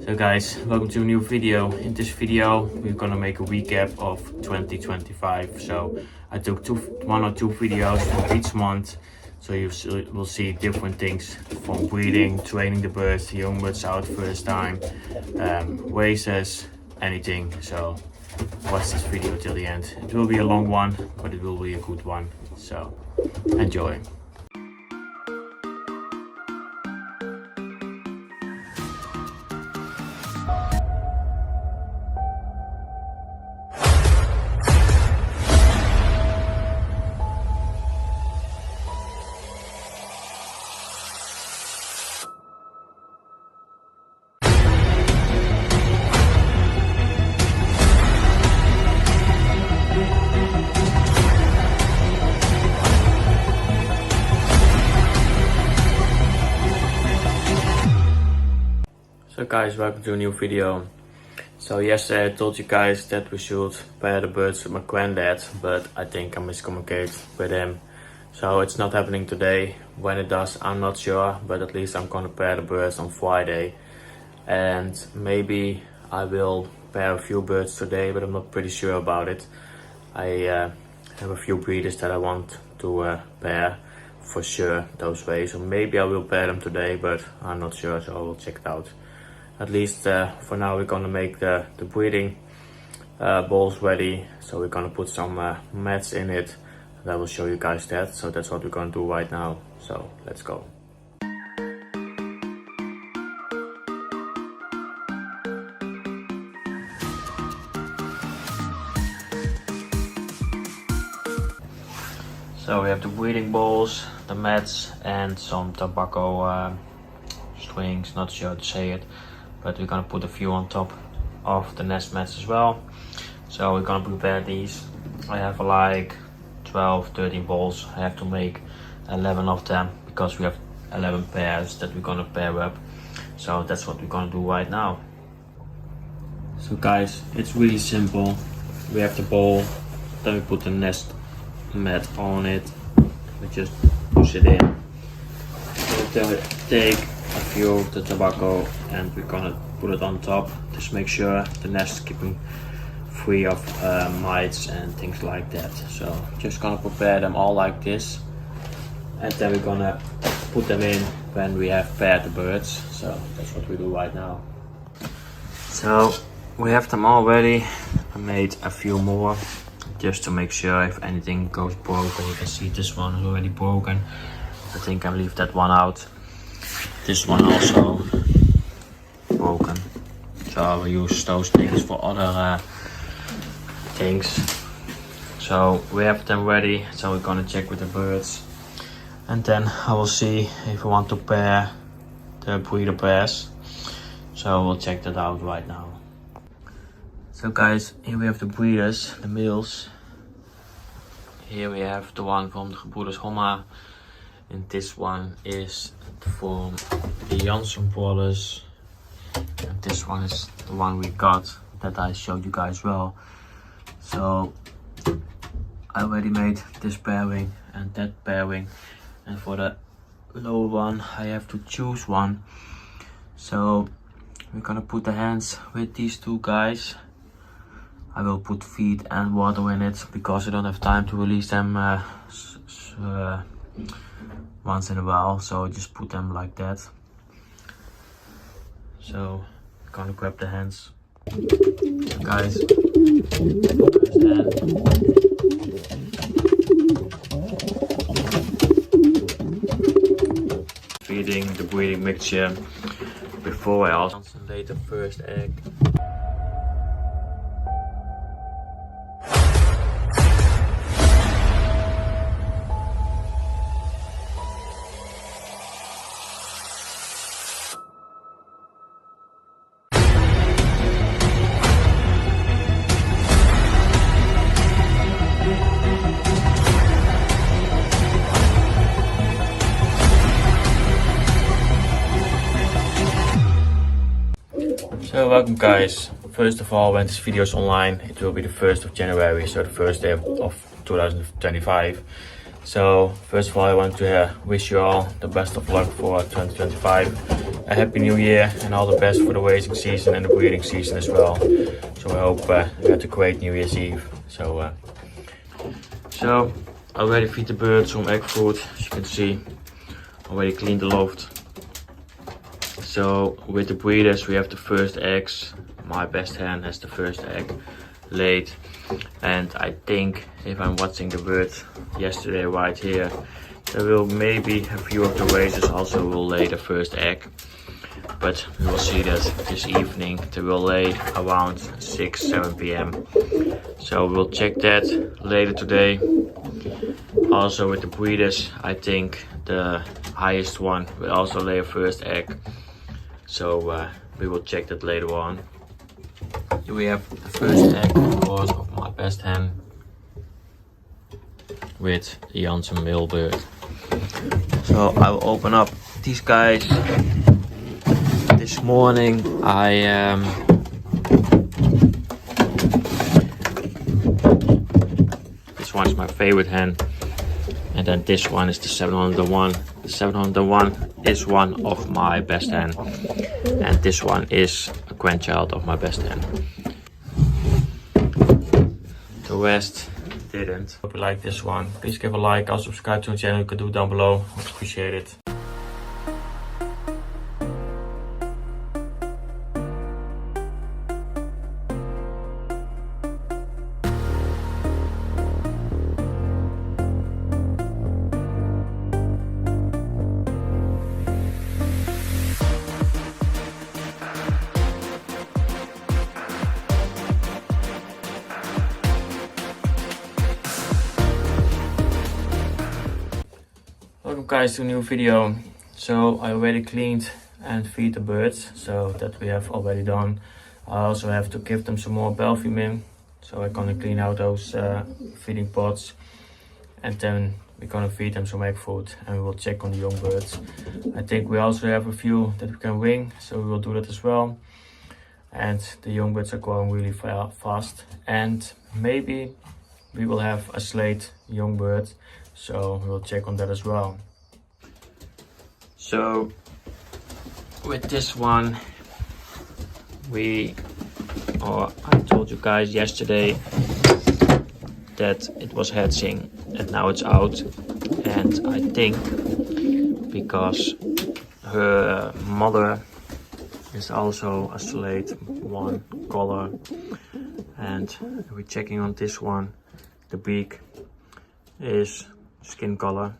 So guys, welcome to a new video. In this video we're gonna make a recap of 2025. So I took one or two videos for each month, so you will see different things from breeding, training the birds, the young birds out first time, races, anything. So watch this video till the end. It will be a long one, but it will be a good one, so enjoy. So guys, welcome to a new video. So yesterday I told you guys that we should pair the birds with my granddad, but I think I miscommunicate with him. So it's not happening today. When it does, I'm not sure, but at least I'm gonna pair the birds on Friday. And maybe I will pair a few birds today, but I'm not pretty sure about it. I have a few breeders that I want to pair for sure those ways. So maybe I will pair them today, but I'm not sure, so I will check it out. At least for now we're gonna make the breeding balls ready. So we're gonna put some mats in it, and I will show you guys that. So that's what we're gonna do right now. So let's go. So we have the breeding balls, the mats, and some tobacco strings, not sure how to say it, but we're gonna put a few on top of the nest mats as well. So we're gonna prepare these. I have like 12-13 balls. I have to make 11 of them because we have 11 pairs that we're gonna pair up. So that's what we're gonna do right now. So guys, it's really simple. We have the ball, then we put the nest mat on it. We just push it in. We'll take a few of the tobacco and we're gonna put it on top. Just make sure the nest is keeping free of mites and things like that. So just gonna prepare them all like this, and then we're gonna put them in when we have paired the birds. So that's what we do right now. So we have them all ready. I made a few more just to make sure if anything goes broken. You can see this one is already broken. I think I'll leave that one out. This one also broken, so I will use those things for other things. So we have them ready, so we're gonna check with the birds, and then I will see if we want to pair the breeder pairs. So we'll check that out right now. So guys, here we have the breeders, the males. Here we have the one from the Gebroeders Homma, and this one is from the Janssen brothers, and this one is the one we got that I showed you guys well. So I already made this pairing and that pairing, and for the lower one I have to choose one. So we're gonna put the hands with these two guys. I will put feed and water in it because I don't have time to release them once in a while, so just put them like that. So I'm gonna grab the hands, guys. First hand. Feeding the breeding mixture before I also laid the first egg. So welcome guys. First of all, when this video is online, it will be the 1st of January, so the first day of 2025. So first of all, I want to wish you all the best of luck for 2025. a happy new year and all the best for the racing season and the breeding season as well. So I hope you had a great New Year's Eve. So I already feed the birds some egg food, as you can see. Already cleaned the loft. So with the breeders we have the first eggs. My best hen has the first egg laid, and I think if I'm watching the birds yesterday right here, there will maybe a few of the racers also will lay the first egg, but we will see that this evening. They will lay around 6-7 p.m. so we'll check that later today. Also with the breeders, I think the highest one will also lay a first egg, so we will check that later on. Here we have the first egg, of course, of my best hen with the Janssen male bird. So I will open up these guys. This morning this one is my favorite hen, and then this one is the 701. The 701 is one of my best hen, and this one is a grandchild of my best hen. The rest didn't. Hope you like this one. Please give a like or subscribe to the channel. You can do it down below. Much appreciated. Welcome guys to a new video. So I already cleaned and feed the birds, so that we have already done. I also have to give them some more verfaiilie, so I'm gonna clean out those feeding pots, and then we're gonna feed them some egg food and we will check on the young birds. I think we also have a few that we can wing, so we will do that as well. And the young birds are growing really fast, and maybe we will have a slate young bird, so we'll check on that as well. So with this one, I told you guys yesterday that it was hatching, and now it's out. And I think because her mother is also a slate one color, and we're checking on this one. The beak is skin color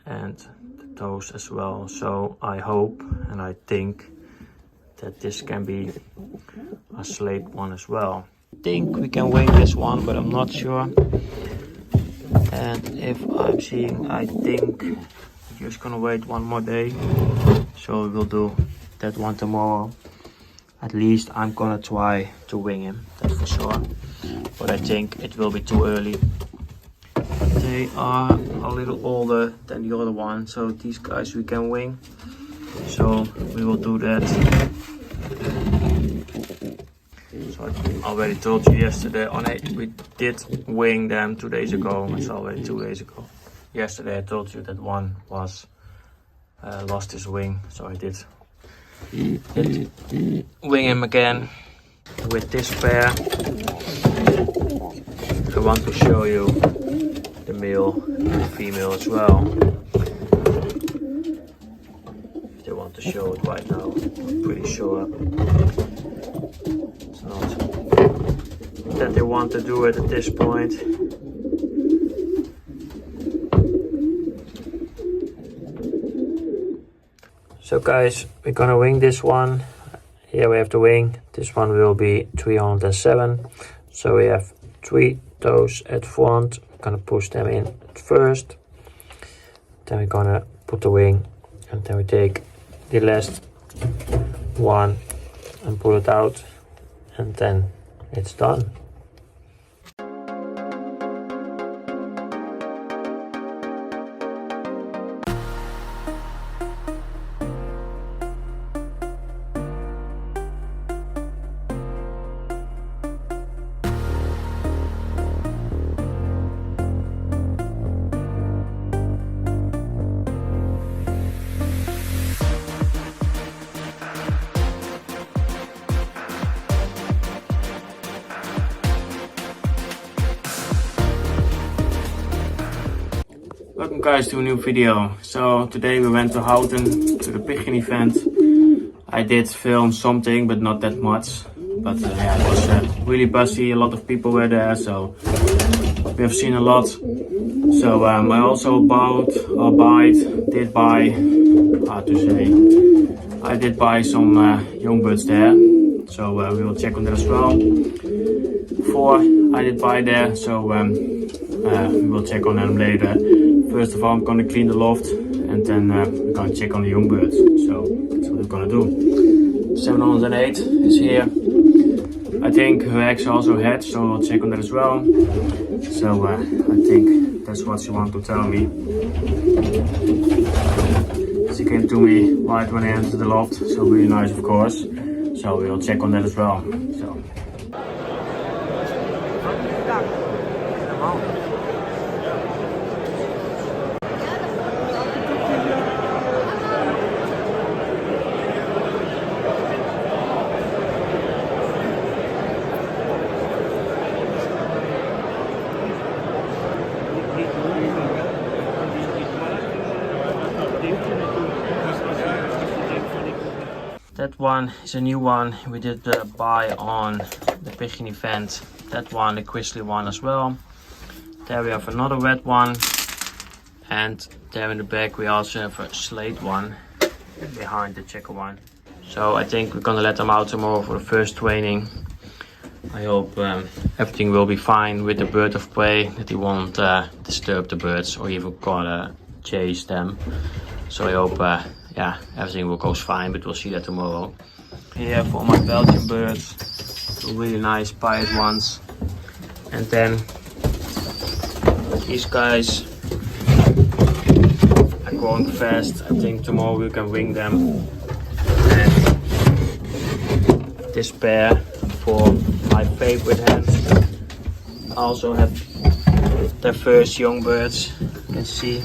and the toes as well, so I hope and I think that this can be a slate one as well. I think we can wing this one, but I'm not sure. And if I'm seeing, I think we're just gonna wait one more day, so we will do that one tomorrow. At least I'm gonna try to wing him, that's for sure, but I think it will be too early. They are a little older than the other one, so these guys we can wing, so we will do that. So I already told you yesterday, we did wing them 2 days ago. It's already 2 days ago. Yesterday I told you that one was lost his wing, so I did wing him again. With this pair, I want to show you the male and the female as well. If they want to show it right now, I'm pretty sure it's not that they want to do it at this point. So guys, we're gonna wing this one. Here we have the wing. This one will be 307. So we have 3 toes at front. We're gonna push them in at first. Then we're gonna put the wing, and then we take the last one and pull it out, and then it's done. Guys, to a new video. So today we went to Houten to the pigeon event. I did film something but not that much, but yeah, it was really busy, a lot of people were there, so we have seen a lot. So I also did buy some young birds there, so we will check on that as well. 4 I did buy there, so we will check on them later. First of all, I'm gonna clean the loft and then we're gonna check on the young birds. So that's what we're gonna do. 708 is here. I think her eggs also hatched, so I'll check on that as well. So I think that's what she wanted to tell me. She came to me right when I entered the loft, so really nice of course. So we'll check on that as well. So. That one is a new one we did buy on the pigeon event. That one, the grizzly one as well. There we have another red one, and there in the back we also have a slate one behind the checker one. So I think we're gonna let them out tomorrow for the first training. I hope everything will be fine with the bird of prey, that he won't disturb the birds or even gonna chase them. So I hope yeah, everything will go fine, but we'll see that tomorrow. Here for my Belgian birds, two really nice pied ones. And then these guys are growing fast. I think tomorrow we can wing them. And this pair for my favorite hens also have their first young birds. You can see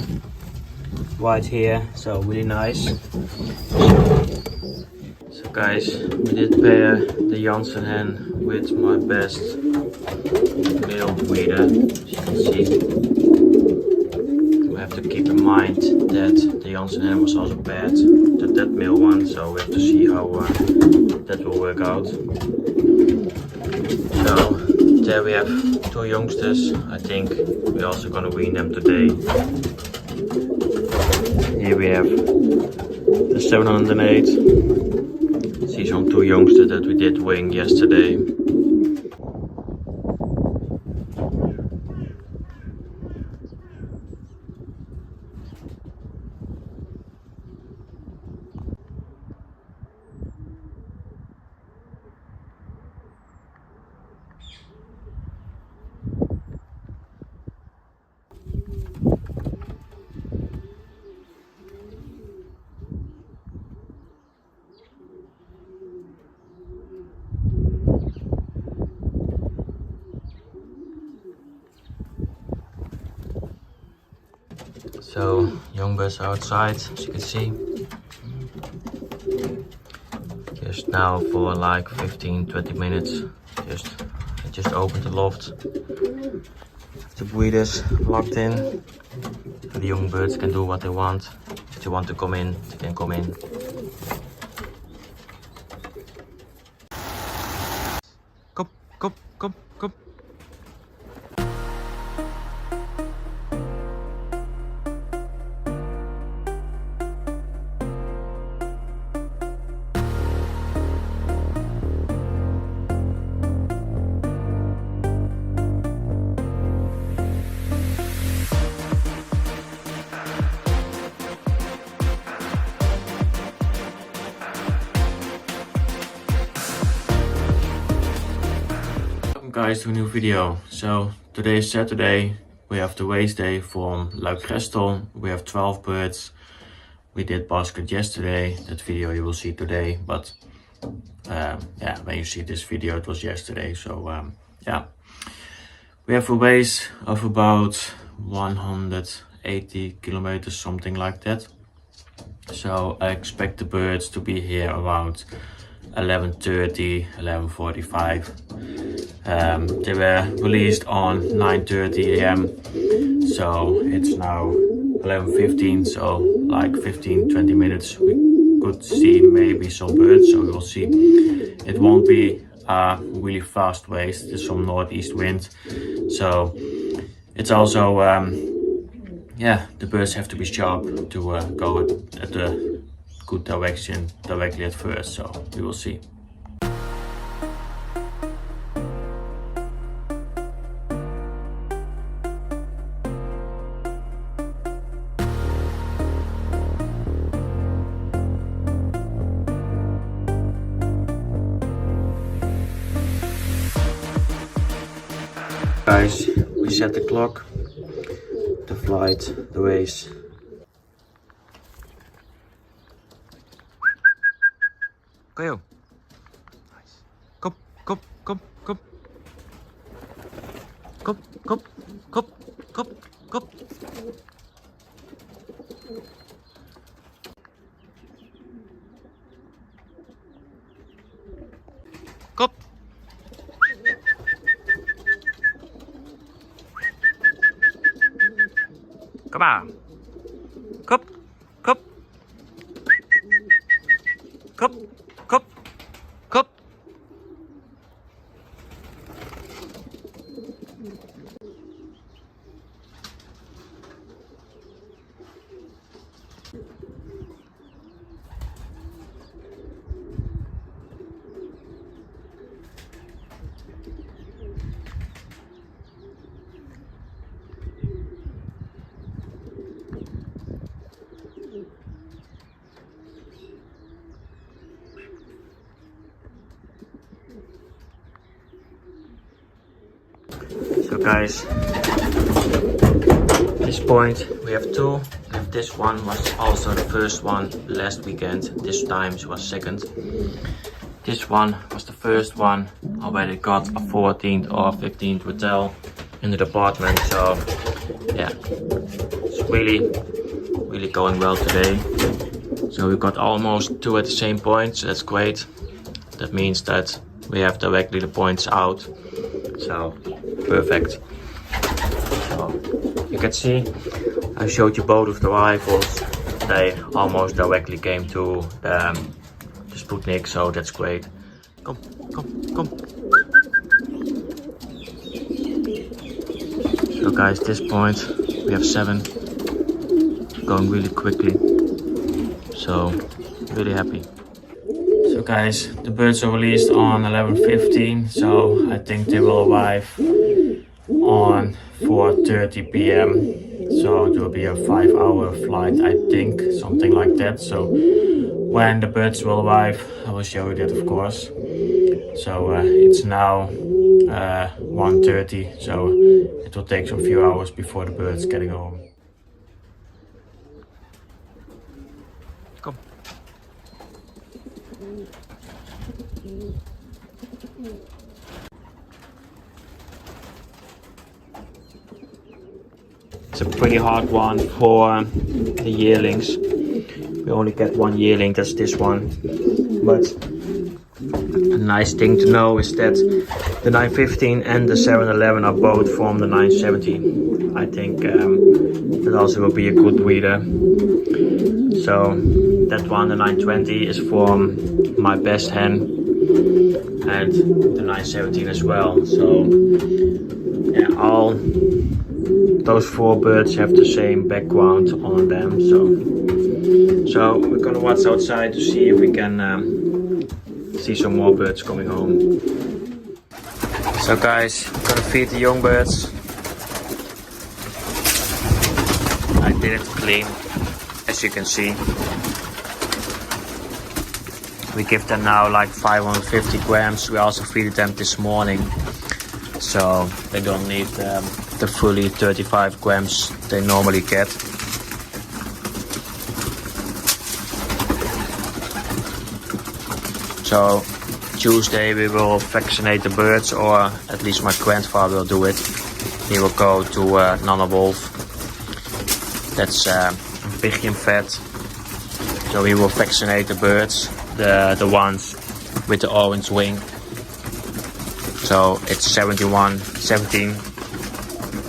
right here, so really nice. So guys, we did pair the Janssen hen with my best male breeder, as you can see. We have to keep in mind that the Janssen hen was also paired to that male one, so we have to see how that will work out. So there we have 2 youngsters. I think we're also gonna wean them today. Here we have the 708. See some 2 youngsters that we did wing yesterday. So young birds are outside, as you can see. Just now for like 15-20 minutes. I just opened the loft. The breeders locked in. So the young birds can do what they want. If they want to come in, they can come in. Kom, kom, kom, kom. Guys, to a new video. So today is Saturday, we have the race day from Luik-Gestel. We have 12 birds. We did basket yesterday, that video you will see today, but yeah, when you see this video it was yesterday. So yeah, we have a race of about 180 kilometers, something like that. So I expect the birds to be here around 11:30, 11:45. They were released on 9:30 a.m. So it's now 11:15, so like 15-20 minutes we could see maybe some birds, so we will see. It won't be a really fast waste, there's some northeast wind, so it's also yeah, the birds have to be sharp to go at the good direction directly at first, so we will see. Guys, we set the clock, the flight, the race. Go. Nice. Kop, kop, kop, kop. Kop, kop, kop, kop, kop. Kop. Come on. Kop, kop. Kop, kop, kop. So guys, this point we have two. And this one was also the first one last weekend. This time it was second. This one was the first one. Already got a 14th or 15th hotel in the department. So yeah, it's really going well today. So we got almost two at the same point. So that's great. That means that we have directly the points out. So perfect. So you can see I showed you both of the rifles. They almost directly came to the Sputnik, so that's great. Come. So guys, this point we have 7, going really quickly. So really happy. So guys, the birds are released on 11:15, so I think they will arrive on 4:30 p.m. So it will be a 5-hour flight, I think, something like that. So when the birds will arrive, I will show you that, of course. So it's now 1:30, so it will take some few hours before the birds getting home. Come. It's a pretty hard one for the yearlings. We only get one yearling, that's this one. But a nice thing to know is that the 915 and the 711 are both from the 970. I think that also will be a good breeder. So that one, the 920, is from my best hen, and the 917 as well. So yeah, all those 4 birds have the same background on them. So we're gonna watch outside to see if we can see some more birds coming home. So guys, we're gonna feed the young birds. I did it clean, as you can see. We give them now like 550 grams. We also feed them this morning, so they don't need the fully 35 grams they normally get. So Tuesday we will vaccinate the birds, or at least my grandfather will do it. He will go to Nana Wolf. That's pigeon vet. So we will vaccinate the birds, the ones with the orange wing. So it's 17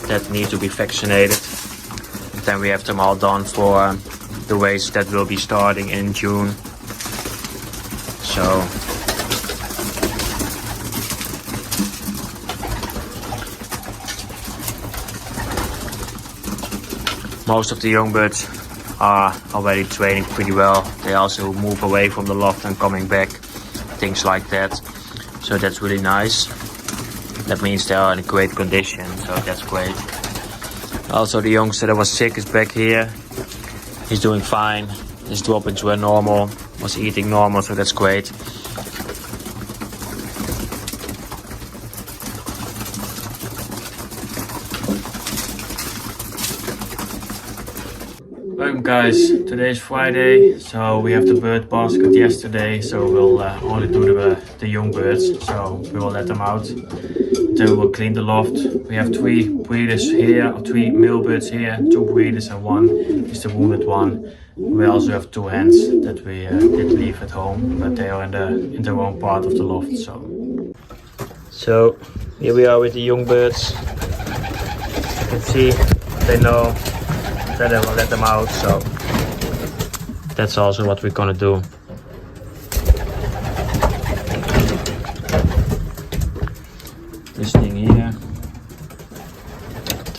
that need to be vaccinated. Then we have them all done for the race that will be starting in June. So most of the young birds are already training pretty well. They also move away from the loft and coming back, things like that. So that's really nice. That means they are in great condition, so that's great. Also the youngster that was sick is back here. He's doing fine. His droppings were normal, was eating normal, so that's great. Welcome guys, today is Friday, so we have the bird basket yesterday, so we'll only do the young birds, so we will let them out. Then we will clean the loft. We have 3 breeders here, or 3 male birds here, 2 breeders and 1 is the wounded one. We also have 2 hens that we did leave at home, but they are in the wrong part of the loft. So here we are with the young birds. You can see they know that I will let them out, so that's also what we're gonna do. This thing here,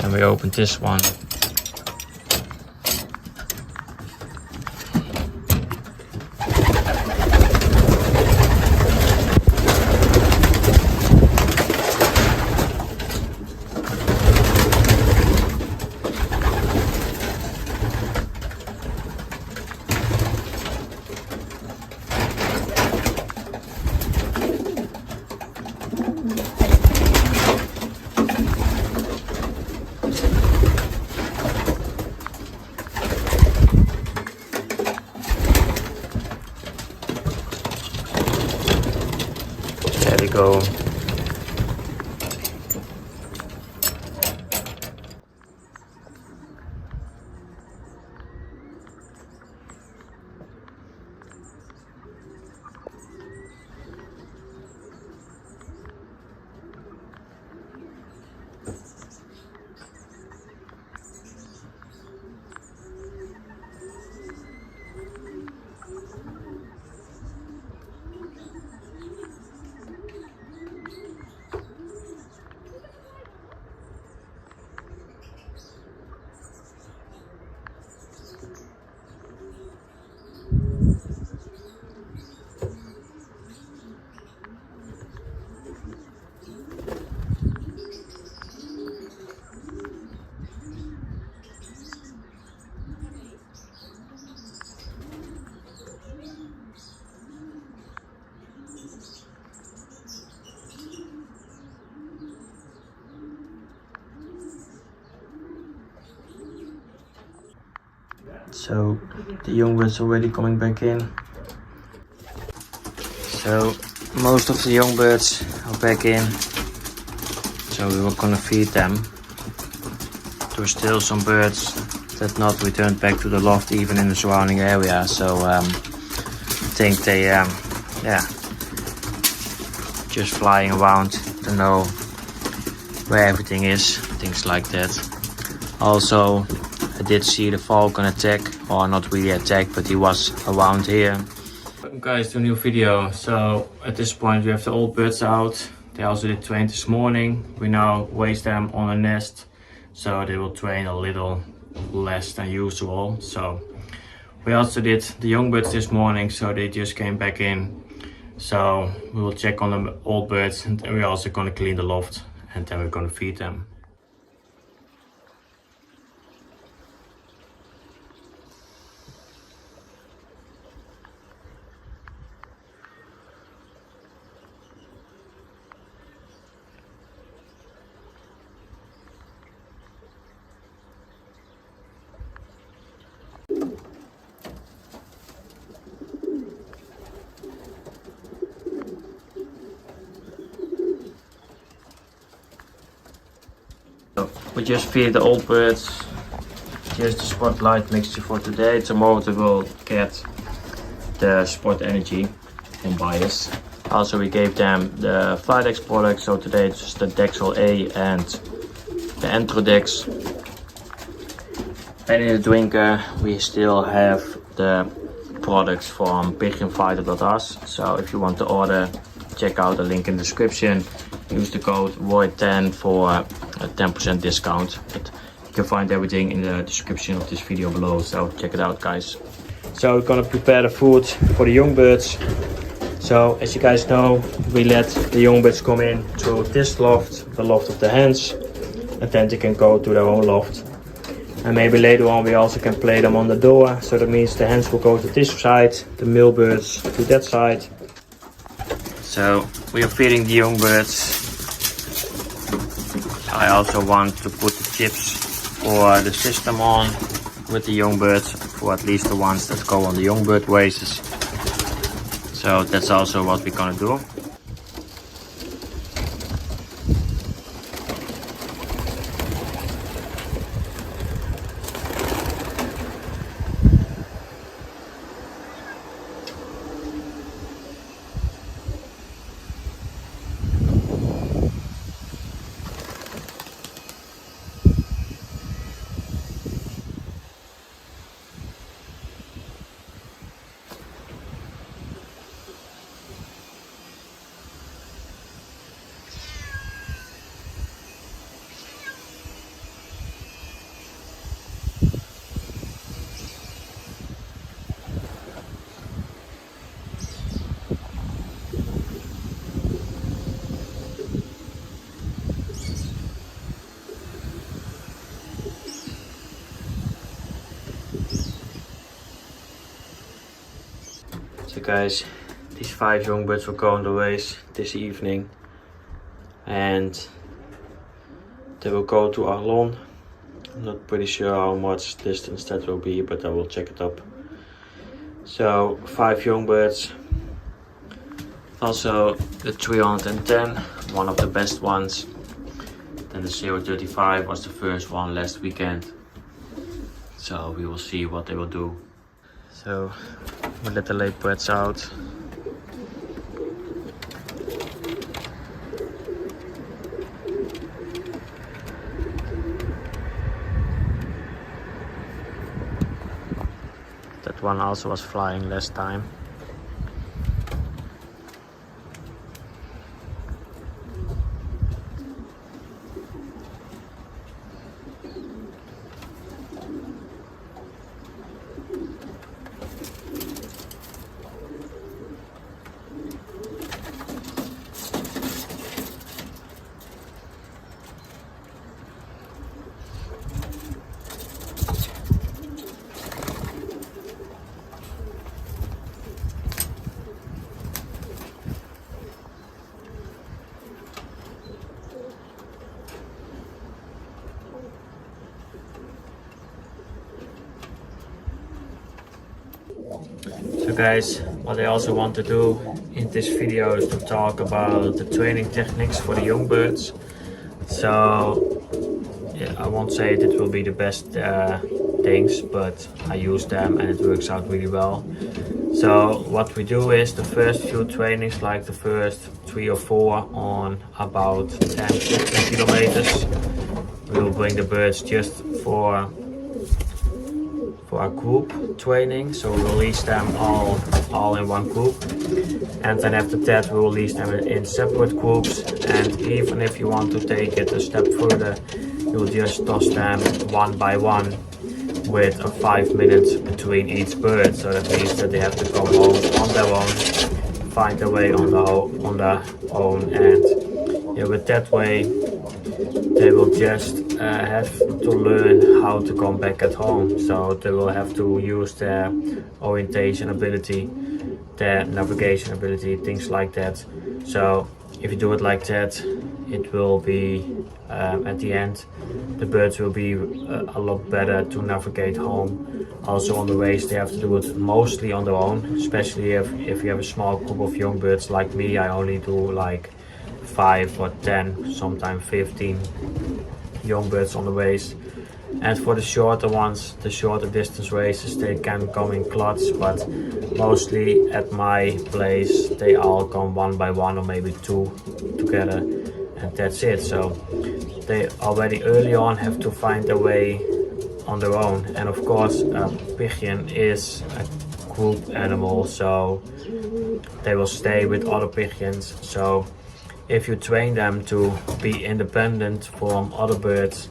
then we open this one. There we go. So the young birds already coming back in. So most of the young birds are back in. So we were gonna feed them. There are still some birds that not returned back to the loft, even in the surrounding area. So I think they just flying around to know where everything is, things like that. Also, I did see the falcon attack, or not really attack, but he was around here. Welcome guys to a new video. So at this point we have the old birds out. They also did train this morning. We now raise them on a nest, so they will train a little less than usual. So we also did the young birds this morning, so they just came back in. So we will check on the old birds, and we're also going to clean the loft, and then we're going to feed them. We just feed the old birds. Here's the Spotlight mixture for today. Tomorrow they will get the Sport Energy from Bias. Also we gave them the Flydex product, so today it's just the Dexel A and the Entrodex. And in the drinker we still have the products from pigeonfighter.us. So if you want to order, check out the link in the description. Use the code VOID10 for a 10% discount. But you can find everything in the description of this video below, so check it out, guys. So we're gonna prepare the food for the young birds. So as you guys know, we let the young birds come in through this loft, the loft of the hens, and then they can go to their own loft. And maybe later on we also can play them on the door. So that means the hens will go to this side, the male birds to that side. So we are feeding the young birds. I also want to put the chips for the system on with the young birds, for at least the ones that go on the young bird races. So that's also what we're gonna do. So guys, these 5 young birds will go on the race this evening, and they will go to Arlon. I'm not pretty sure how much distance that will be, but I will check it up. So 5 young birds. Also the 310, one of the best ones. Then the 035 was the first one last weekend. So we will see what they will do. So we let the late breds out. That one also was flying last time. So guys, what I also want to do in this video is to talk about the training techniques for the young birds. So yeah, I won't say it will be the best things, but I use them and it works out really well. So what we do is the first few trainings, like the first 3 or 4 on about 10-15 kilometers, we will bring the birds just for a group training. So we will release them all in one group, and then after that we will release them in separate groups. And even if you want to take it a step further, you will just toss them one by one with a 5 minutes between each bird. So that means that they have to go home on their own, find their way on their own, and yeah, with that way they will just have to learn how to come back at home. So they will have to use their orientation ability, their navigation ability, things like that. So if you do it like that, it will be at the end the birds will be a lot better to navigate home. Also on the race they have to do it mostly on their own, especially if you have a small group of young birds like me. I only do like 5 or 10, sometimes 15 young birds on the race. And for the shorter ones, the shorter distance races, they can come in clutch, but mostly at my place they all come one by one or maybe 2 together, and that's it. So they already early on have to find their way on their own. And of course, a pigeon is a group animal, so they will stay with other pigeons. So if you train them to be independent from other birds,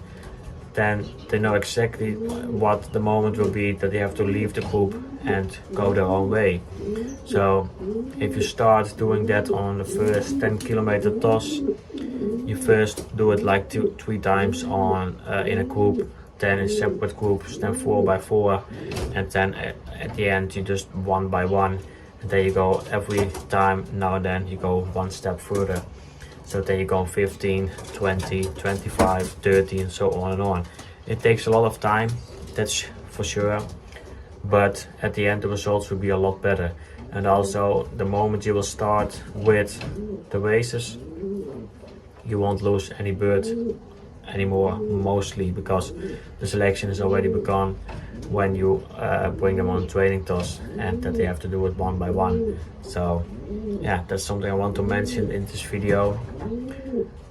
then they know exactly what the moment will be that they have to leave the group and go their own way. So if you start doing that on the first 10-kilometer toss, you first do it like 2-3 times on in a group, then in separate groups, then 4 by 4, and then at the end you just 1 by 1, and then you go every time now and then you go one step further. So then you go 15, 20, 25, 30 and so on and on. It takes a lot of time, that's for sure, but at the end the results will be a lot better. And also the moment you will start with the races, you won't lose any bird anymore, mostly because the selection is already begun when you bring them on training toss, and that they have to do it 1 by 1. So yeah, that's something I want to mention in this video.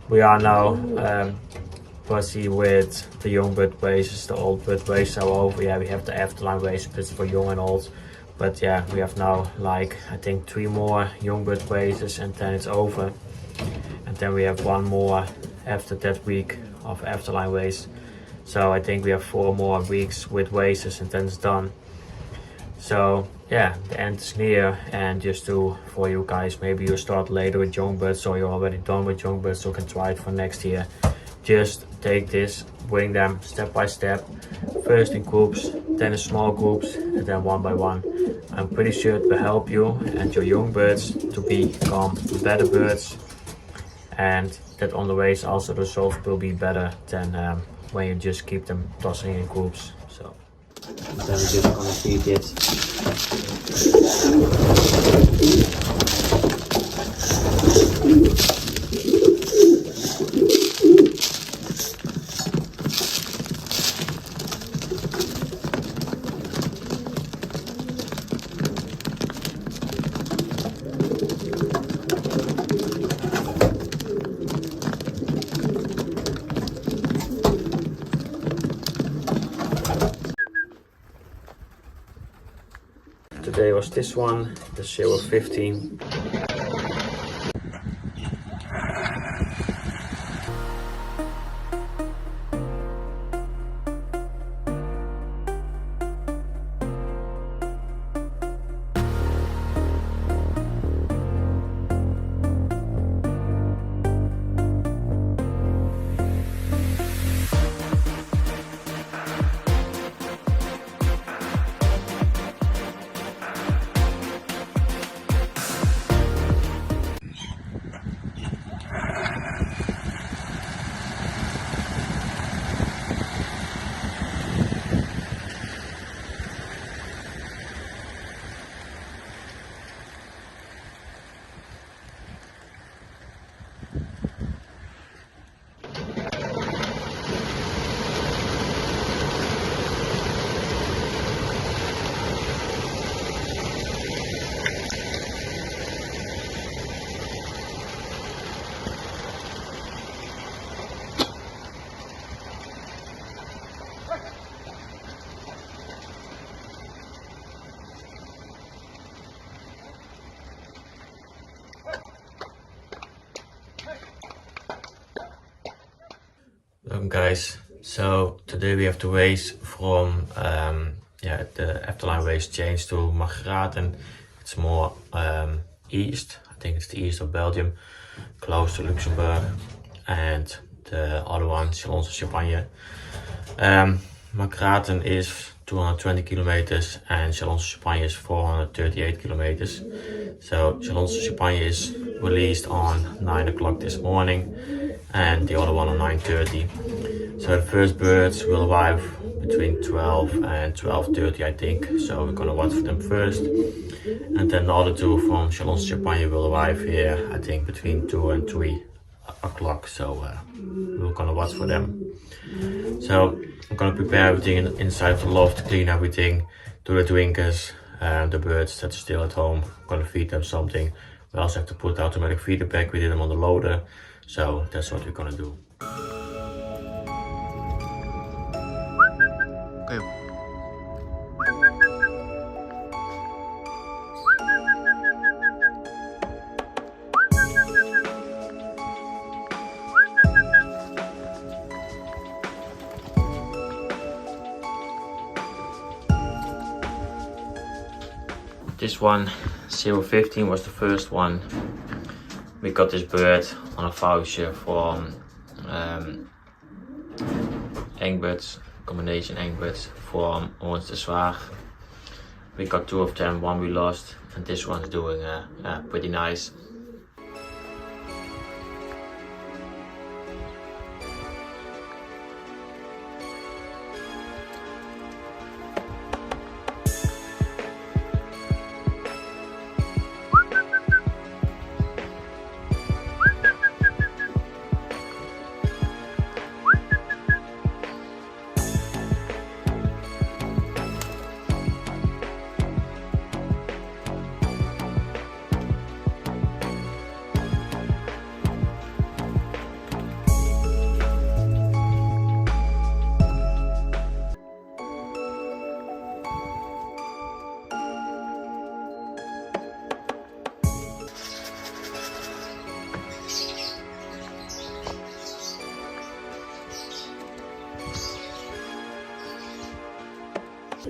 We are now busy with the young bird races. The old bird races are over. Yeah, we have the afterline race, but it's for young and old. But yeah, we have now like I think 3 more young bird races, and then it's over. And then we have 1 more after that week of afterline race. So I think we have 4 more weeks with races, and then it's done. So yeah, the end is near, and just for you guys, maybe you start later with young birds, or you're already done with young birds, so can try it for next year. Just take this, bring them step by step, first in groups, then in small groups, and then 1 by 1. I'm pretty sure it will help you and your young birds to become better birds, and that on the race also the results will be better than when you just keep them tossing in groups. So then we're just gonna feed it. Today was this one, the 015. Guys, so today we have to race from the afterline race changed to Kranendonk. It's more east. I think it's the east of Belgium, close to Luxembourg, and the other one, Chalons-sur-Champagne. Kranendonk is 220 kilometers and Chalons-sur-Champagne is 438 kilometers. So Chalons-sur-Champagne is released on 9 o'clock this morning, and the other one on 9:30. So the first birds will arrive between 12 and 12:30, I think. So we're gonna watch for them first, and then the other 2 from Chalons-sur-Champagne will arrive here, I think, between 2 and 3 o'clock. So we're gonna watch for them. So I'm gonna prepare everything inside the loft, clean everything, do the drinkers, the birds that are still at home. I'm gonna feed them something. We also have to put the automatic feeder back. We did them on the loader. So that's what we're gonna do. this one, 015, was the first one. We got this bird on a voucher from Engbirds, combination Engbirds from Ons de Zwaag. We got 2 of them, one we lost, and this one's doing pretty nice.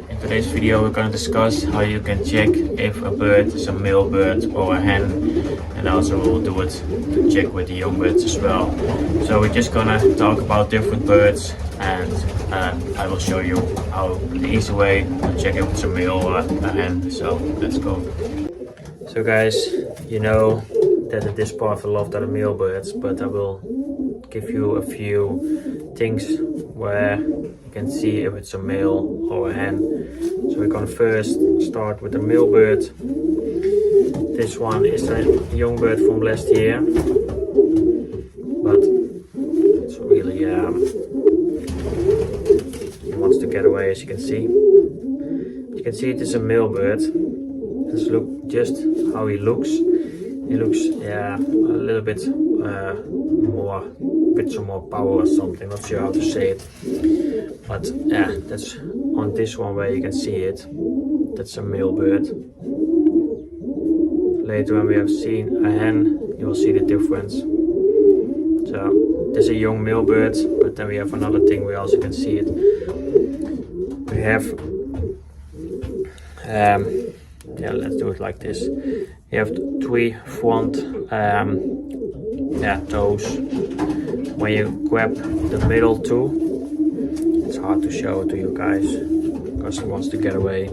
In today's video we're going to discuss how you can check if a bird is a male bird or a hen, and also we'll do it to check with the young birds as well. So we're just gonna talk about different birds, and I will show you how the easy way to check if it's a male or a hen. So let's go. So guys, you know that at this part I love that are male birds, but I will give you a few things where you can see if it's a male or a hen. So we're gonna first start with the male bird. This one is a young bird from last year, but it's really he wants to get away, as you can see. You can see it is a male bird. Let's look just how he looks. He looks a little bit more, with some more power or something, not sure how to say it, but yeah, that's on this one where you can see it. That's a male bird. Later when we have seen a hen, you will see the difference. So this is a young male bird, but then we have another thing we also can see it. We have let's do it like this. You have 3 front toes. When you grab the middle 2, it's hard to show to you guys because he wants to get away.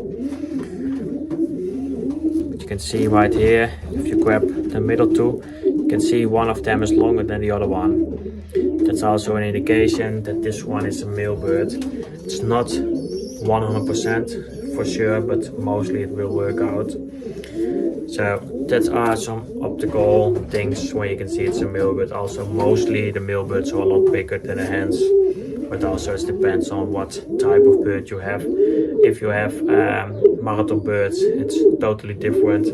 But you can see right here, if you grab the middle 2, you can see one of them is longer than the other one. That's also an indication that this one is a male bird. It's not 100% for sure, but mostly it will work out. So that are some optical things where you can see it's a male bird. Also mostly the male birds are a lot bigger than the hens, but also it depends on what type of bird you have. If you have marathon birds, it's totally different.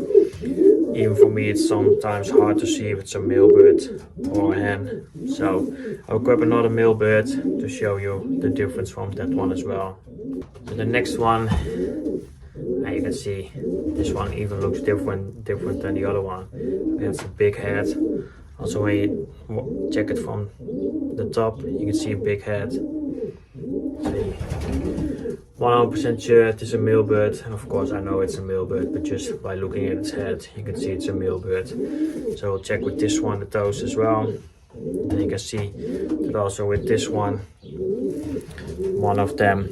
Even for me it's sometimes hard to see if it's a male bird or a hen. So I'll grab another male bird to show you the difference from that one as well. So the next one, you can see this one even looks different than the other one. It has a big head. Also when you check it from the top, you can see a big head. See, 100% sure it is a male bird, and of course I know it's a male bird, but just by looking at its head you can see it's a male bird. So we'll check with this one the toes as well. Then you can see that also with this one of them,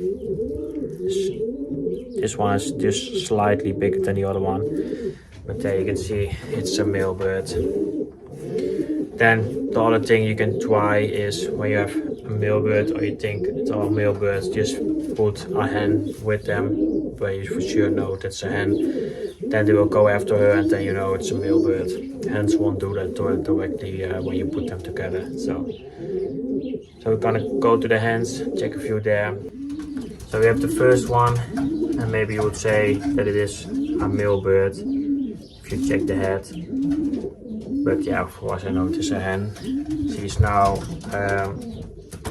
this one is just slightly bigger than the other one, but there you can see it's a male bird. Then the other thing you can try is when you have a male bird or you think it's all male birds, just put a hen with them where you for sure know that's a hen. Then they will go after her and then you know it's a male bird. Hens won't do that directly when you put them together. So we're gonna go to the hens, check a few there. So we have the first one, and maybe you would say that it is a male bird if you check the head. But yeah, of course I know it is a hen. She's now,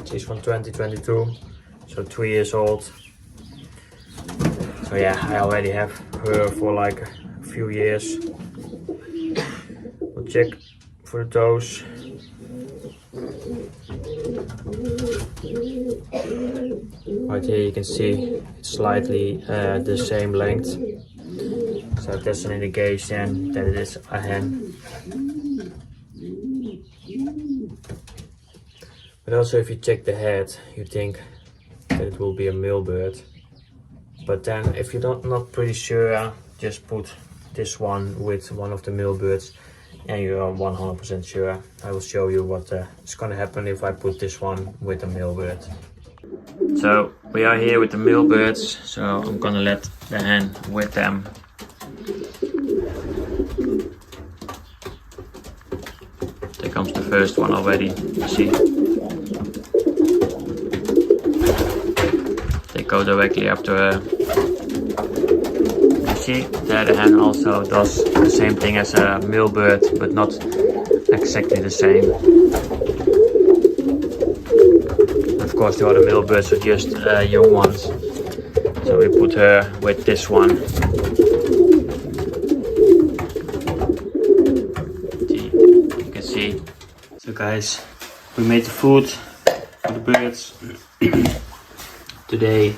she's from 2022, so 3 years old. So yeah, I already have her for like a few years. We'll check for the toes. Right here you can see it's slightly the same length. So that's an indication that it is a hen. But also if you check the head, you think that it will be a male bird. But then if you're not pretty sure, just put this one with one of the male birds and you are 100% sure. I will show you what is going to happen if I put this one with a male bird. So we are here with the male birds, so I'm gonna let the hen with them. There comes the first one already, you see. They go directly up to her. You see, there the hen also does the same thing as a male bird, but not exactly the same. Of course, the other male birds are just young ones. So we put her with this one. You can see. So guys, we made the food for the birds. Today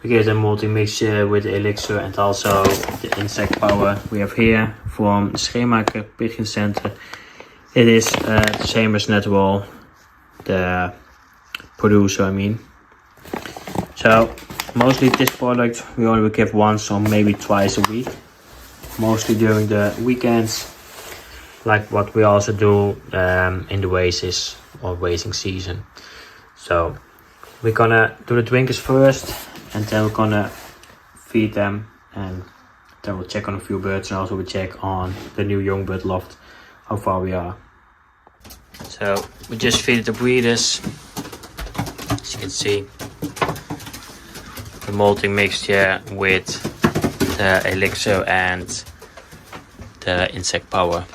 we get a multi-mixture with the elixir and also the insect power we have here from the Racing Pigeon Center. It is the same as Noel, the producer, I mean. So mostly this product we only give once or maybe twice a week, mostly during the weekends, like what we also do in the races or racing season. So we're gonna do the drinkers first and then we're gonna feed them, and then we'll check on a few birds and also we'll check on the new young bird loft, how far we are. So we just feed the breeders. As you can see, the malting mixture with the elixir and the insect power.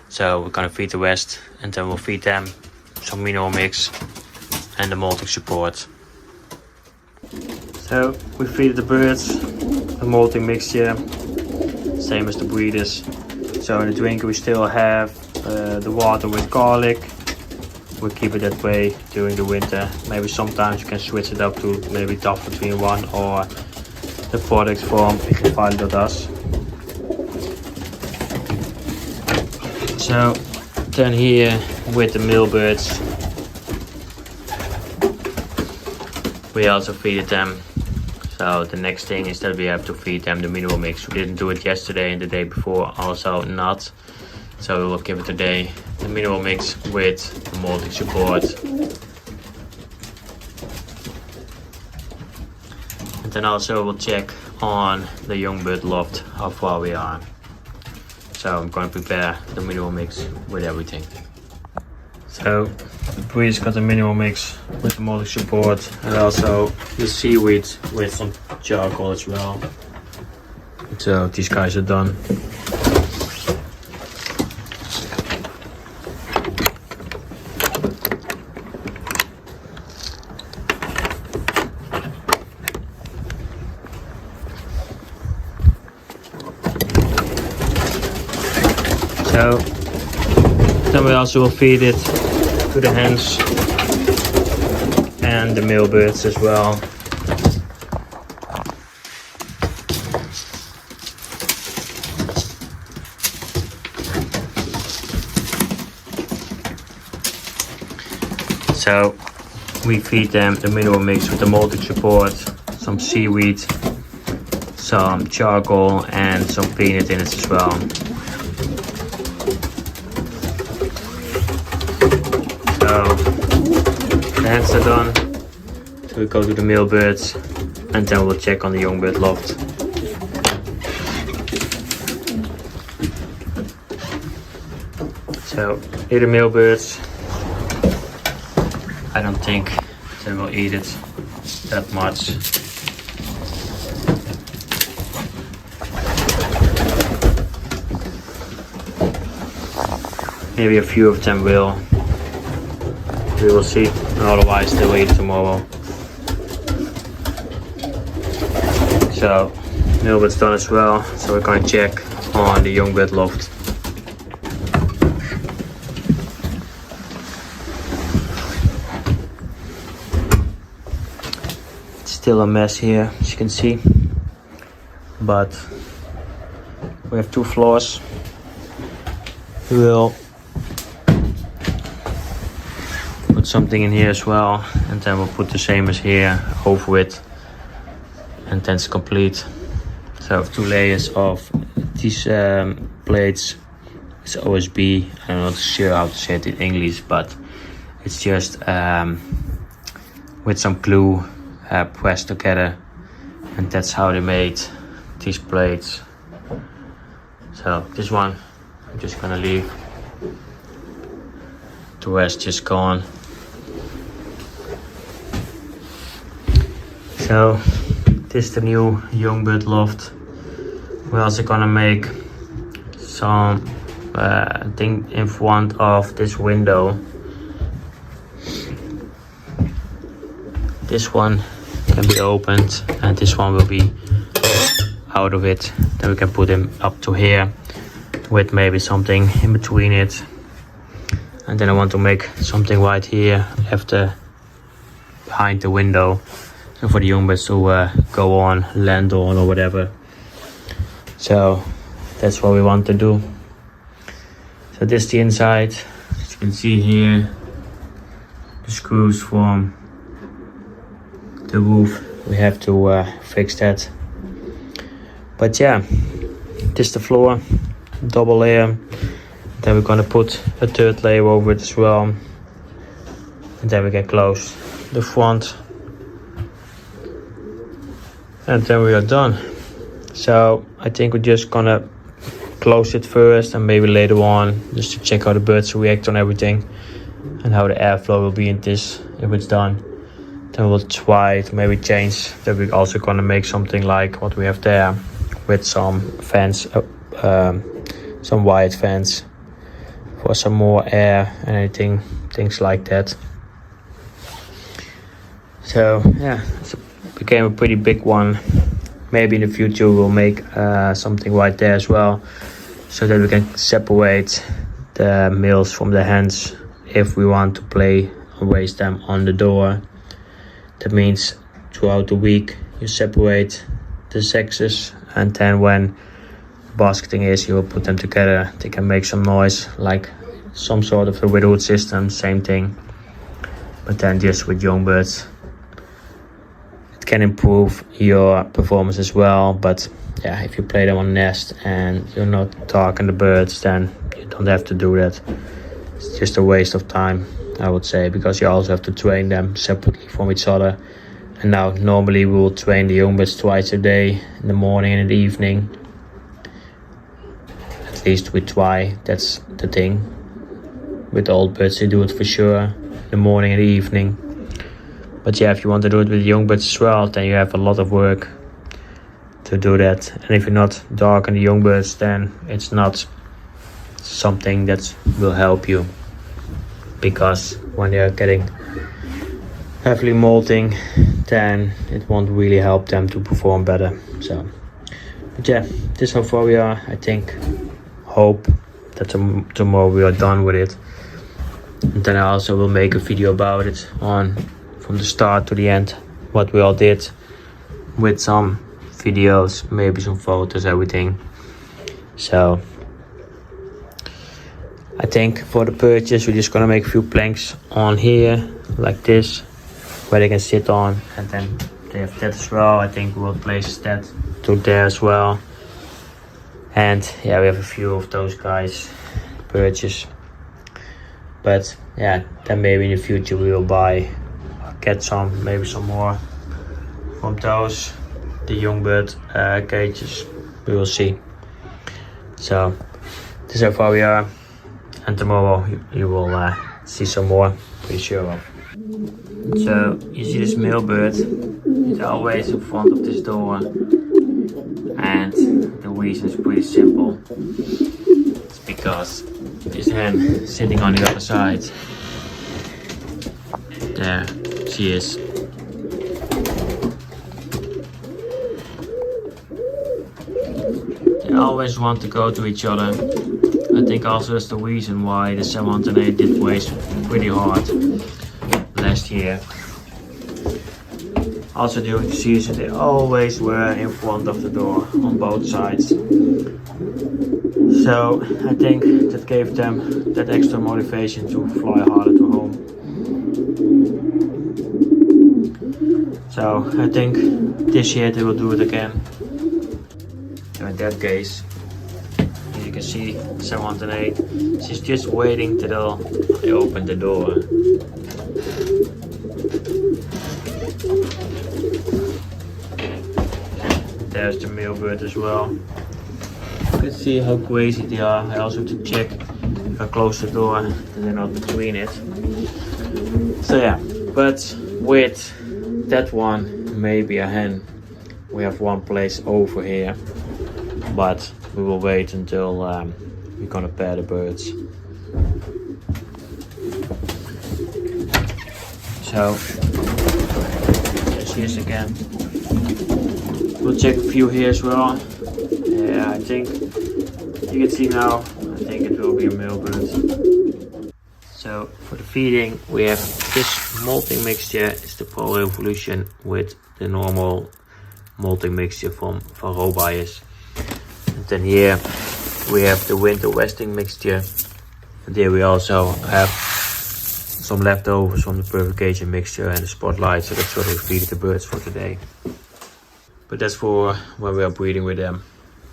So we're gonna feed the rest and then we'll feed them some mineral mix and the malting support. So we feed the birds the malting mixture, same as the breeders. So in the drinker we still have the water with garlic. We'll keep it that way during the winter. Maybe sometimes you can switch it up to maybe tough between one or the product from verfaiilie. So then here with the male birds, we also feed them. So the next thing is that we have to feed them the mineral mix. We didn't do it yesterday and the day before also not. So we will give it today the mineral mix with the malting support. And then also we'll check on the young bird loft how far we are. So I'm going to prepare the mineral mix with everything. So the breeze got the mineral mix with the malting support and also the seaweed with some charcoal as well. So these guys are done. So then we also will feed it to the hens and the male birds as well. So we feed them the mineral mix with the malting support, some seaweed, some charcoal and some peanut in it as well. So the hens are done, so we go to the male birds and then we'll check on the young bird loft. So here the male birds, I don't think they will eat it that much. Maybe a few of them will. We will see, otherwise they will eat tomorrow. So, male bird's done as well, so we're going to check on the young bird loft. It's still a mess here, as you can see, but we have 2 floors. We will put something in here as well, and then we'll put the same as here over it, and then it's complete. So 2 layers of these plates. It's OSB. I'm not sure how to say it in English, but it's just with some glue pressed together, and that's how they made these plates. So this one I'm just gonna leave. The rest just gone. So this is the new young bird loft. We're also gonna make some thing in front of this window. This one can be opened, and this one will be out of it. Then we can put him up to here with maybe something in between it. And then I want to make something right here after behind the window, so for the young birds to go on, land on, or whatever. So that's what we want to do. So this is the inside. As you can see here, the screws from the roof. We have to fix that. But yeah, this is the floor, double layer. Then we're gonna put a 3rd layer over it as well. And then we can close the front. And then we are done. So I think we're just gonna close it first, and maybe later on, just to check how the birds react on everything and how the airflow will be in this if it's done. Then we'll try to maybe change. Then we're also gonna make something like what we have there, with some fans, some wide fans for some more air and anything, things like that. So yeah, it became a pretty big one. Maybe in the future we'll make something right there as well, so that we can separate the males from the hens if we want to play and raise them on the door. That means throughout the week you separate the sexes, and then when basketing is, you will put them together. They can make some noise, like some sort of a widowhood system, same thing, but then just with young birds. It can improve your performance as well, but yeah, if you play them on nest and you're not talking the birds, then you don't have to do that. It's just a waste of time, I would say, because you also have to train them separately from each other. And now normally we will train the young birds twice a day, in the morning and in the evening. At least we try, that's the thing. With the old birds, you do it for sure, in the morning and the evening. But yeah, if you want to do it with young birds as well, then you have a lot of work to do that. And if you're not darking the young birds, then it's not something that will help you, because when they are getting heavily molting, then it won't really help them to perform better. So, but yeah, this is how far we are. I think, hope that tomorrow we are done with it, and then I also will make a video about it on from the start to the end, what we all did, with some videos, maybe some photos, everything. So I think for the purchase, we're just gonna make a few planks on here like this, where they can sit on, and then they have that as well. I think we'll place that to there as well. And yeah, we have a few of those guys purchase. But yeah, then maybe in the future we will get some, maybe some more from those, the young bird cages. We will see. So this is how far we are, and tomorrow you will see some more, pretty sure of. So you see this male bird, it's always in front of this door, and the reason is pretty simple. It's because this hen sitting on the other side. There she is. They always want to go to each other. I think also that's the reason why the 708 did race pretty hard last year. Also during the season they always were in front of the door on both sides. So I think that gave them that extra motivation to fly harder to home. So I think this year they will do it again. So in that case, as you can see, 708, she's just waiting till I open the door. There's the male bird as well. You can see how crazy they are. I also have to check if I close the door that they're not between it. So yeah, but with that one, maybe a hen, we have one place over here, but we will wait until we're gonna pair the birds. So there she is again. We'll check a few here as well. Yeah, I think you can see now, I think it will be a male bird. So for the feeding we have this molting mixture, it's the Pro Revolution with the normal molting mixture from Verfaiilie. And then here we have the winter westing mixture. And here we also have some leftovers from the purification mixture and the spotlight, so that's what we feed the birds for today. But that's for when we are breeding with them.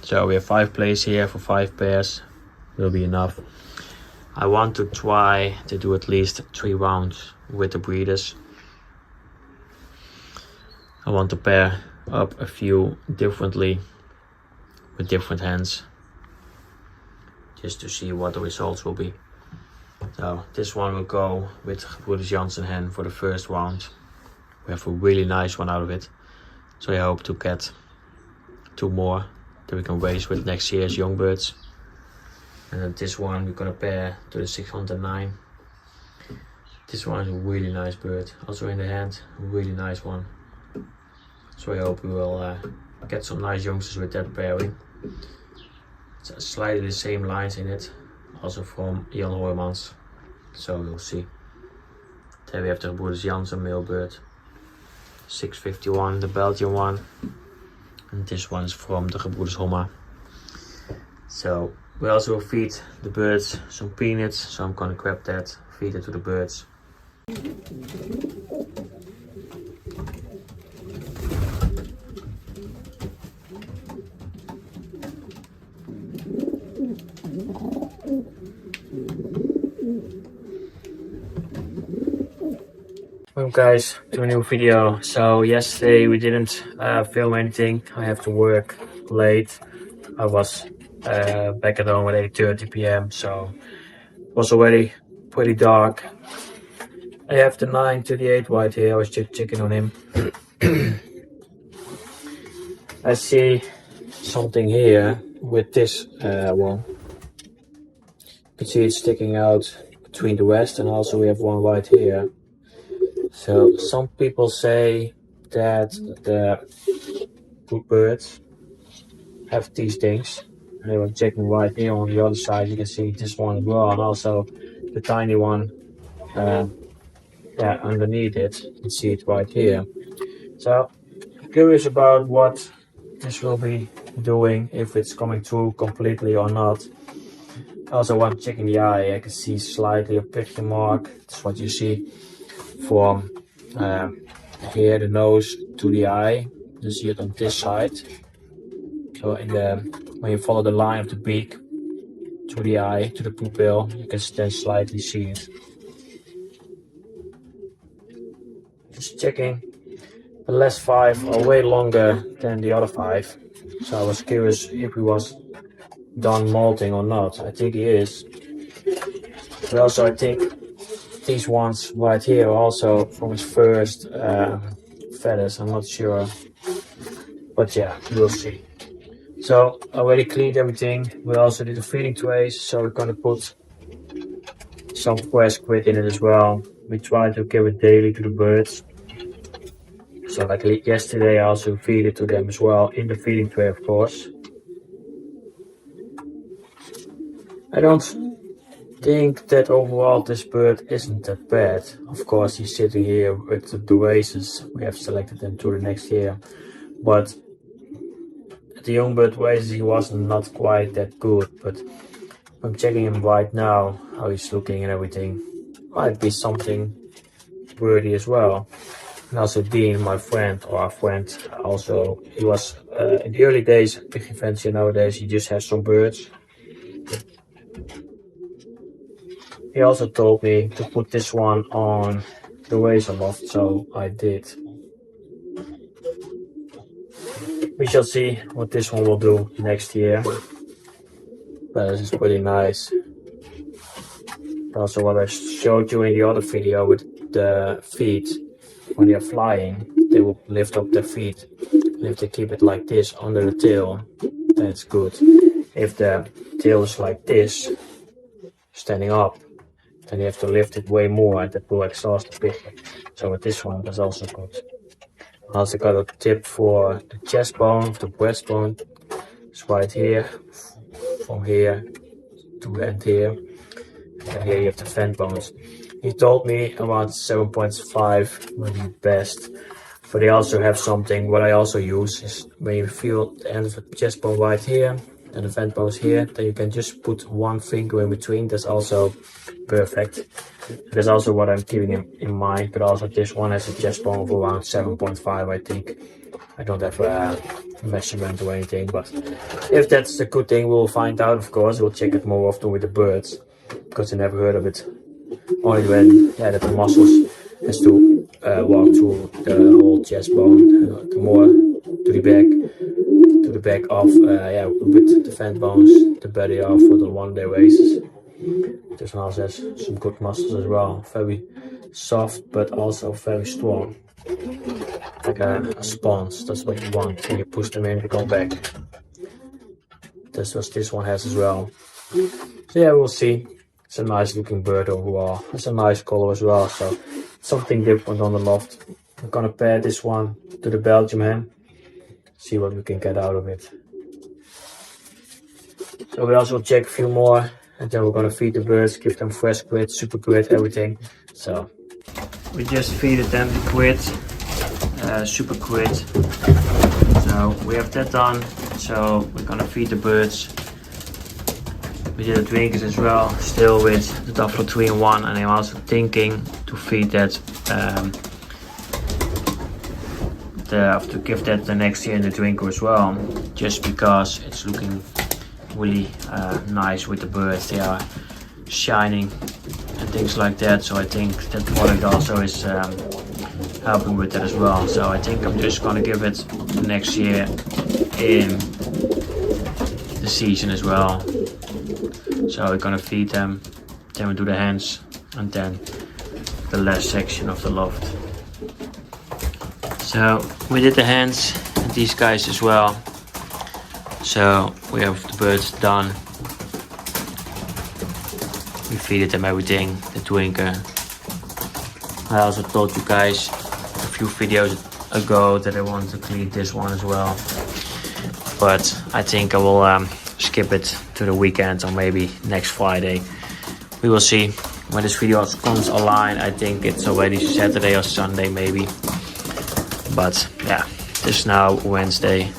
So we have 5 places here for 5 pairs, will be enough. I want to try to do at least 3 rounds with the breeders. I want to pair up a few differently with different hens, just to see what the results will be. So this one will go with Gebroeders Jansen hen for the first round. We have a really nice one out of it. So I hope to get 2 more that we can raise with next year's young birds. And then this one we're gonna pair to the 609. This one is a really nice bird, also in the hand, a really nice one. So I hope we will get some nice youngsters with that pairing. It's slightly the same lines in it, also from Jan Hoijmans. So we'll see. Then we have the Gebroeders Jansen male bird, 651, the Belgian one. And this one's from the Gebroeders Homma. So we also will feed the birds some peanuts, so I'm gonna grab that, feed it to the birds. Welcome guys to a new video. So yesterday we didn't film anything. I have to work late. I was back at home at 8:30 p.m. so it was already pretty dark. I have the 938 white here. I was just checking on him. I see something here with this one. You can see it sticking out between the rest, and also we have one right here. So some people say that the good birds have these things. And they were checking right here on the other side. You can see this one as well, and also the tiny one underneath it. You can see it right here. So I'm curious about what this will be doing, if it's coming through completely or not. Also when checking the eye, I can see slightly a picture mark. That's what you see from here, the nose to the eye. You see it on this side. So when you follow the line of the beak to the eye, to the pupil, you can then slightly see it. Just checking. The last 5 are way longer than the other 5. So I was curious if he was done molting or not. I think he is. But also I think these ones right here are also from his first feathers. I'm not sure. But yeah, we'll see. So I already cleaned everything. We also did the feeding trays, so we're gonna put some fresh squid in it as well. We try to give it daily to the birds. So like yesterday I also feed it to them as well, in the feeding tray of course. I don't think that overall this bird isn't that bad. Of course, he's sitting here with the races. We have selected him to the next year, but at the young bird races he was not quite that good. But I'm checking him right now, how he's looking and everything. Might be something worthy as well. And also Dean, my friend, or our friend, also he was in the early days pigeon fancier. Nowadays he just has some birds. He also told me to put this one on the razor loft, so I did. We shall see what this one will do next year. But this is pretty nice. Also what I showed you in the other video with the feet, when they are flying, they will lift up their feet. And if they keep it like this under the tail, that's good. If the tail is like this, standing up, then you have to lift it way more and that will exhaust the pigeon. So with this one, that's also good. I also got a tip for the chest bone, the breastbone. It's right here, from here to the end here. And here you have the fan bones. He told me around 7.5 would be best. But they also have something, what I also use is when you feel the end of the chest bone right here and the fan bones here, then you can just put one finger in between. That's also perfect. That's also what I'm keeping in mind. But also this one has a chest bone of around 7.5, I think. I don't have a measurement or anything, but if that's the good thing, we'll find out, of course. We'll check it more often with the birds, because I never heard of it. Only when, yeah, that the muscles has to walk through the whole chest bone, the more to the back of, yeah, with the fan bones, the better are for the one-day races. This one also has some good muscles as well, very soft but also very strong. Like a sponge, that's what you want. When you push them in, they go back. That's what this one has as well. So yeah, we'll see. It's a nice looking bird overall. It's a nice color as well, so something different on the loft. I'm gonna pair this one to the Belgian hen. See what we can get out of it. So we also check a few more, and then we're gonna feed the birds, give them fresh quid, super quid, everything. So we just feeded them the quid, super quid. So we have that done. So we're gonna feed the birds. We did the drinkers as well, still with the Duffler 3-in-1, and I'm also thinking to feed that, to give that the next year in the drinker as well, just because it's looking really nice with the birds. They are shining and things like that, so I think that product also is helping with that as well. So I think I'm just gonna give it the next year in the season as well. So we're gonna feed them, then we do the hands, and then the last section of the loft. So we did the hands and these guys as well. So we have the birds done. We feeded them everything, the drinker. I also told you guys a few videos ago that I wanted to clean this one as well. But I think I will skip it to the weekend or maybe next Friday. We will see when this video comes online. I think it's already Saturday or Sunday maybe. But yeah, this is now Wednesday.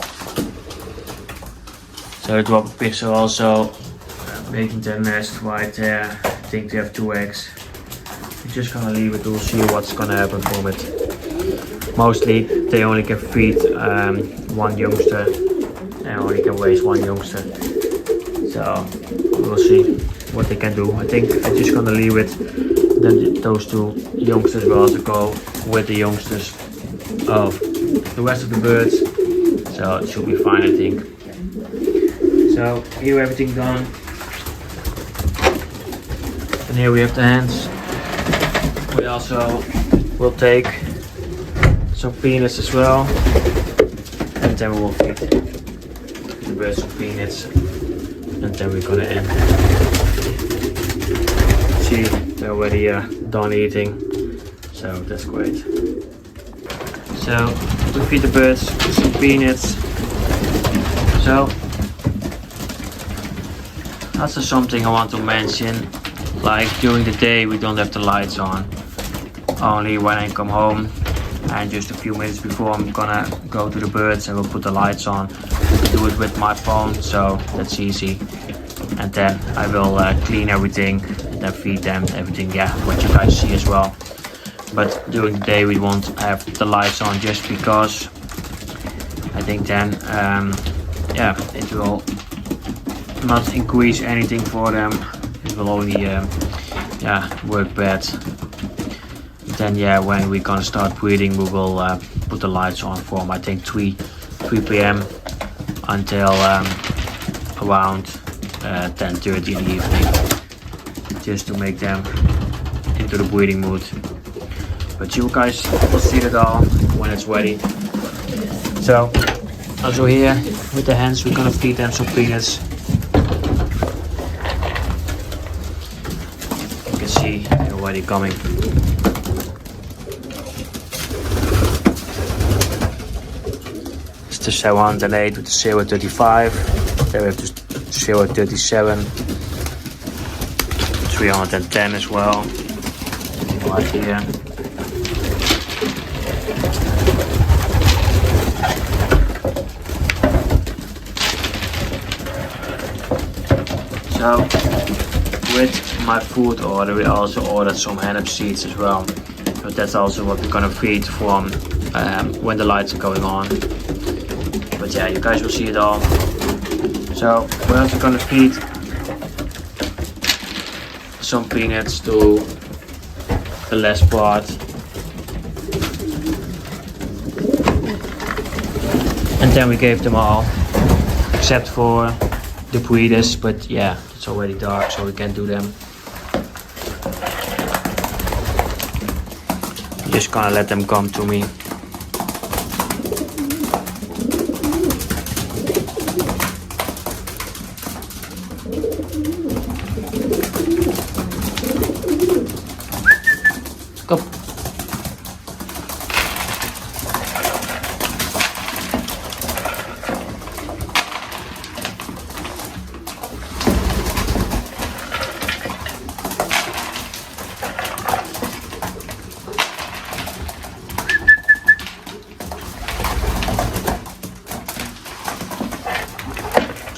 So the dropper pigs are also making their nest right there. I think they have 2 eggs. We're just gonna leave it, we'll see what's gonna happen from it. Mostly they only can feed one youngster and only can raise one youngster. So we'll see what they can do. I think I'm just gonna leave it. Then those 2 youngsters will also go with the youngsters of the rest of the birds. So it should be fine, I think. So here everything done. And here we have the hands. We also will take some peanuts as well. And then we will feed the birds some peanuts. And then we're gonna end. See, they're already done eating, so that's great. So we feed the birds some peanuts. So that's something I want to mention. like during the day we don't have the lights on. Only when I come home and just a few minutes before I'm gonna go to the birds and we'll put the lights on. I can do it with my phone, so that's easy. And then I will clean everything and then feed them, everything, yeah, what you guys see as well. But during the day we won't have the lights on just because I think then yeah, it will not increase anything for them. It will only yeah, work bad. Then yeah, when we're gonna start breeding we will put the lights on from I think 3 p.m. until around 10:30 in the evening, just to make them into the breeding mood. But you guys will see it all when it's ready. So also here with the hens we're gonna feed them some peanuts. You can see they're already coming. It's the 708 with the 035. There we have the 037, 310 as well, right here. So with my food order we also ordered some hennep seeds as well. But that's also what we're gonna feed from when the lights are going on. But yeah, you guys will see it all. So we're also gonna feed some peanuts to the last part. And then we gave them all, except for the breeders, but yeah, it's already dark so we can't do them. I'm just gonna let them come to me. Kom.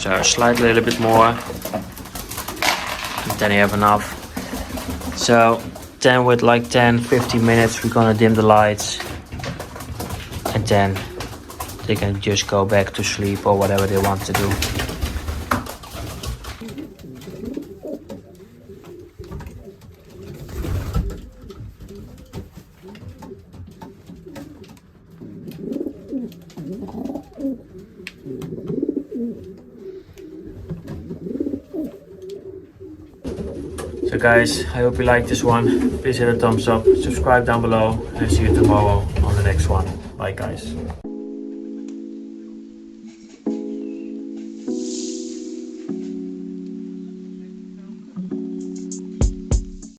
So slide a little bit more, and then you have enough. So then with like 10-15 minutes we're gonna dim the lights, and then they can just go back to sleep or whatever they want to do. So guys, I hope you liked this one. Please hit a thumbs up, subscribe down below, and I'll see you tomorrow on the next one. Bye guys.